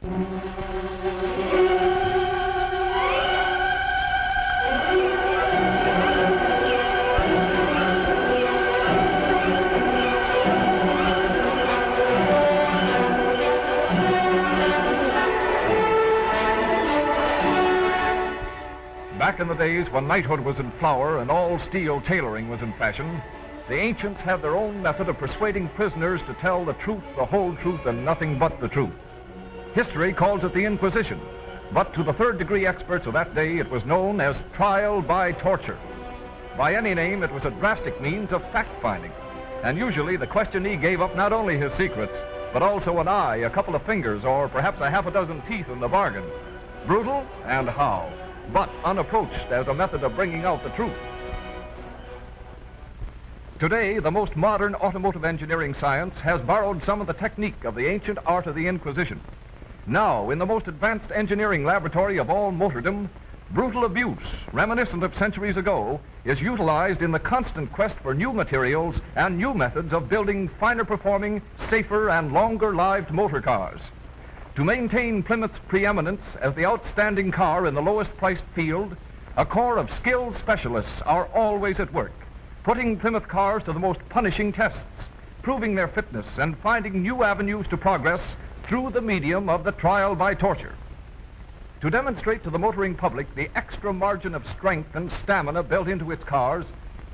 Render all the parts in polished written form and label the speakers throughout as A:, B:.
A: Back in the days when knighthood was in flower and all steel tailoring was in fashion, the ancients had their own method of persuading prisoners to tell the truth, the whole truth, and nothing but the truth. History calls it the Inquisition, but to the third-degree experts of that day, it was known as trial by torture. By any name, it was a drastic means of fact-finding, and usually the questionee gave up not only his secrets, but also an eye, a couple of fingers, or perhaps a half a dozen teeth in the bargain. Brutal and how, but unapproached as a method of bringing out the truth. Today, the most modern automotive engineering science has borrowed some of the technique of the ancient art of the Inquisition. Now, in the most advanced engineering laboratory of all motordom, brutal abuse, reminiscent of centuries ago, is utilized in the constant quest for new materials and new methods of building finer performing, safer, and longer-lived motor cars. To maintain Plymouth's preeminence as the outstanding car in the lowest priced field, a corps of skilled specialists are always at work, putting Plymouth cars to the most punishing tests, proving their fitness and finding new avenues to progress through the medium of the trial by torture. To demonstrate to the motoring public the extra margin of strength and stamina built into its cars,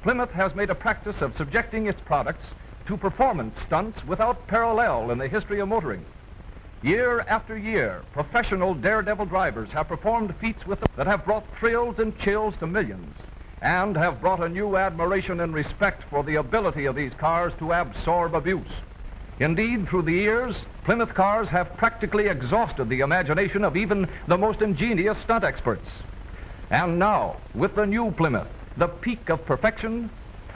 A: Plymouth has made a practice of subjecting its products to performance stunts without parallel in the history of motoring. Year after year, professional daredevil drivers have performed feats with them that have brought thrills and chills to millions, and have brought a new admiration and respect for the ability of these cars to absorb abuse. Indeed, through the years, Plymouth cars have practically exhausted the imagination of even the most ingenious stunt experts. And now, with the new Plymouth, the peak of perfection,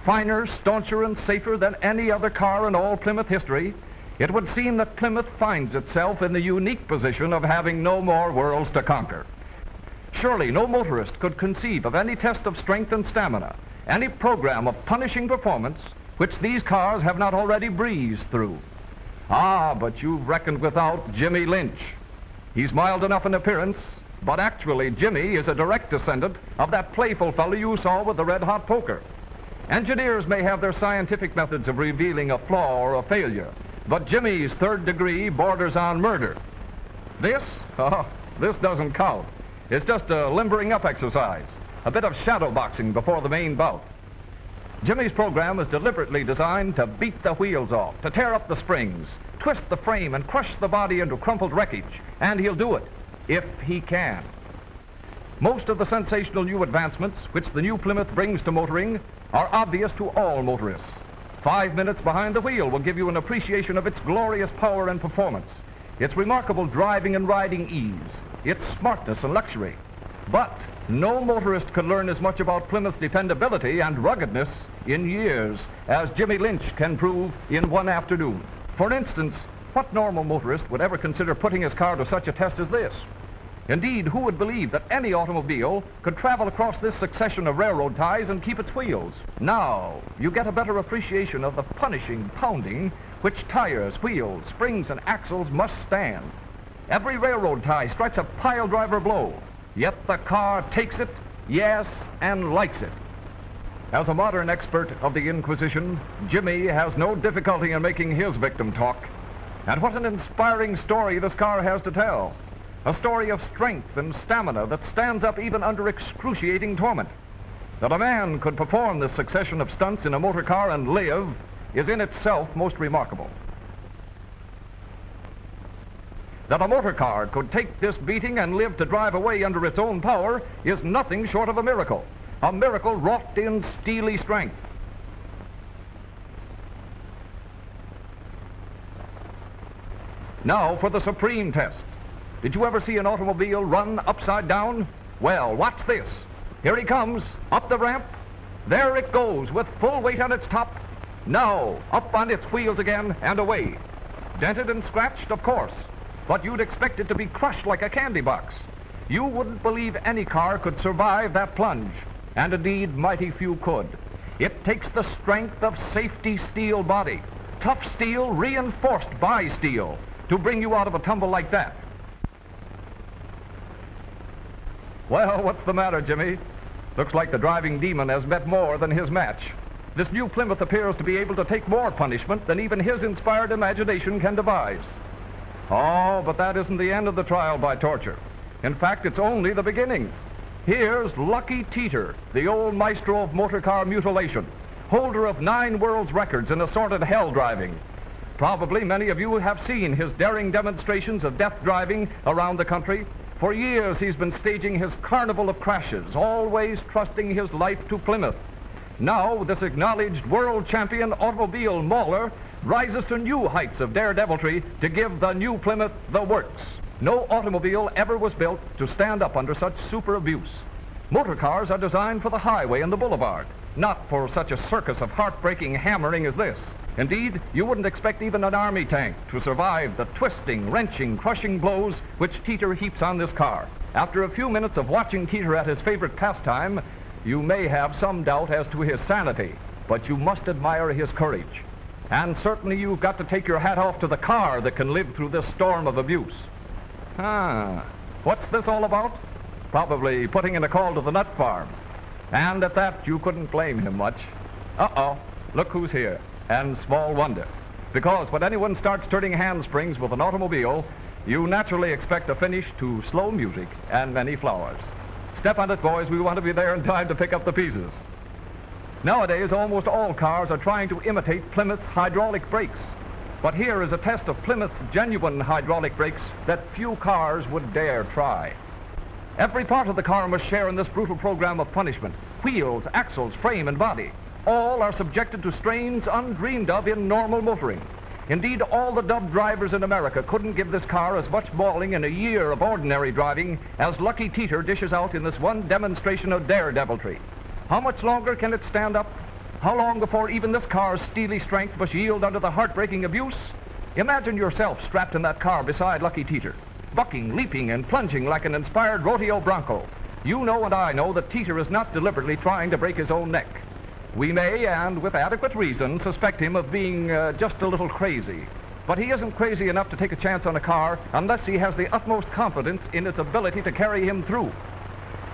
A: finer, stauncher, and safer than any other car in all Plymouth history, it would seem that Plymouth finds itself in the unique position of having no more worlds to conquer. Surely no motorist could conceive of any test of strength and stamina, any program of punishing performance, which these cars have not already breezed through. Ah, but you've reckoned without Jimmy Lynch. He's mild enough in appearance, but actually Jimmy is a direct descendant of that playful fellow you saw with the red-hot poker. Engineers may have their scientific methods of revealing a flaw or a failure, but Jimmy's third degree borders on murder. This doesn't count. It's just a limbering up exercise, a bit of shadow boxing before the main bout. Jimmy's program is deliberately designed to beat the wheels off, to tear up the springs, twist the frame, and crush the body into crumpled wreckage, and he'll do it, if he can. Most of the sensational new advancements which the new Plymouth brings to motoring are obvious to all motorists. 5 minutes behind the wheel will give you an appreciation of its glorious power and performance, its remarkable driving and riding ease, its smartness and luxury. But no motorist could learn as much about Plymouth's dependability and ruggedness in years as Jimmy Lynch can prove in one afternoon. For instance, what normal motorist would ever consider putting his car to such a test as this? Indeed, who would believe that any automobile could travel across this succession of railroad ties and keep its wheels? Now, you get a better appreciation of the punishing pounding which tires, wheels, springs, and axles must stand. Every railroad tie strikes a pile driver blow, yet the car takes it, yes, and likes it. As a modern expert of the Inquisition, Jimmy has no difficulty in making his victim talk. And what an inspiring story this car has to tell. A story of strength and stamina that stands up even under excruciating torment. That a man could perform this succession of stunts in a motor car and live is in itself most remarkable. That a motor car could take this beating and live to drive away under its own power is nothing short of a miracle wrought in steely strength. Now for the supreme test. Did you ever see an automobile run upside down? Well, watch this. Here he comes, up the ramp. There it goes, with full weight on its top. Now, up on its wheels again and away. Dented and scratched, of course, but you'd expect it to be crushed like a candy box. You wouldn't believe any car could survive that plunge, and indeed, mighty few could. It takes the strength of safety steel body, tough steel reinforced by steel, to bring you out of a tumble like that. Well, what's the matter, Jimmy? Looks like the driving demon has met more than his match. This new Plymouth appears to be able to take more punishment than even his inspired imagination can devise. Oh, but that isn't the end of the trial by torture. In fact, it's only the beginning. Here's Lucky Teeter, the old maestro of motor car mutilation, holder of 9 world's records in assorted hell driving. Probably many of you have seen his daring demonstrations of death driving around the country. For years he's been staging his carnival of crashes, always trusting his life to Plymouth. Now, this acknowledged world champion automobile mauler rises to new heights of daredeviltry to give the new Plymouth the works. No automobile ever was built to stand up under such super abuse. Motor cars are designed for the highway and the boulevard, not for such a circus of heartbreaking hammering as this. Indeed, you wouldn't expect even an army tank to survive the twisting, wrenching, crushing blows which Teeter heaps on this car. After a few minutes of watching Teeter at his favorite pastime, you may have some doubt as to his sanity, but you must admire his courage. And certainly you've got to take your hat off to the car that can live through this storm of abuse. What's this all about? Probably putting in a call to the nut farm. And at that, you couldn't blame him much. Uh-oh, look who's here. And small wonder. Because when anyone starts turning handsprings with an automobile, you naturally expect a finish to slow music and many flowers. Step on it, boys. We want to be there in time to pick up the pieces. Nowadays, almost all cars are trying to imitate Plymouth's hydraulic brakes. But here is a test of Plymouth's genuine hydraulic brakes that few cars would dare try. Every part of the car must share in this brutal program of punishment. Wheels, axles, frame, and body. All are subjected to strains undreamed of in normal motoring. Indeed, all the dubbed drivers in America couldn't give this car as much mauling in a year of ordinary driving as Lucky Teeter dishes out in this one demonstration of daredeviltry. How much longer can it stand up? How long before even this car's steely strength must yield under the heartbreaking abuse? Imagine yourself strapped in that car beside Lucky Teeter, bucking, leaping, and plunging like an inspired rodeo bronco. You know and I know that Teeter is not deliberately trying to break his own neck. We may, and with adequate reason, suspect him of being just a little crazy. But he isn't crazy enough to take a chance on a car unless he has the utmost confidence in its ability to carry him through.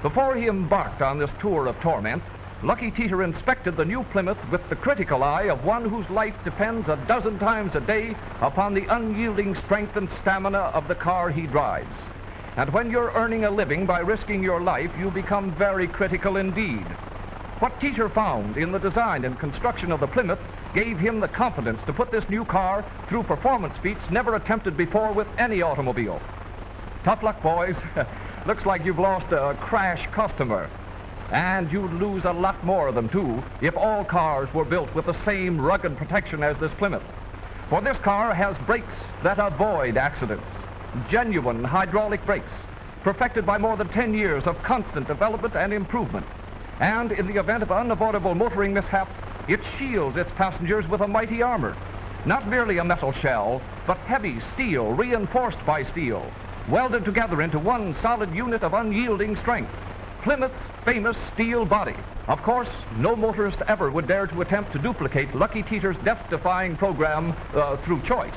A: Before he embarked on this tour of torment, Lucky Teeter inspected the new Plymouth with the critical eye of one whose life depends a dozen times a day upon the unyielding strength and stamina of the car he drives. And when you're earning a living by risking your life, you become very critical indeed. What Teeter found in the design and construction of the Plymouth gave him the confidence to put this new car through performance feats never attempted before with any automobile. Tough luck, boys. Looks like you've lost a crash customer. And you'd lose a lot more of them, too, if all cars were built with the same rugged protection as this Plymouth. For this car has brakes that avoid accidents. Genuine hydraulic brakes, perfected by more than 10 years of constant development and improvement. And in the event of unavoidable motoring mishap, it shields its passengers with a mighty armor. Not merely a metal shell, but heavy steel reinforced by steel, welded together into one solid unit of unyielding strength. Plymouth's famous steel body. Of course, no motorist ever would dare to attempt to duplicate Lucky Teeter's death-defying program through choice.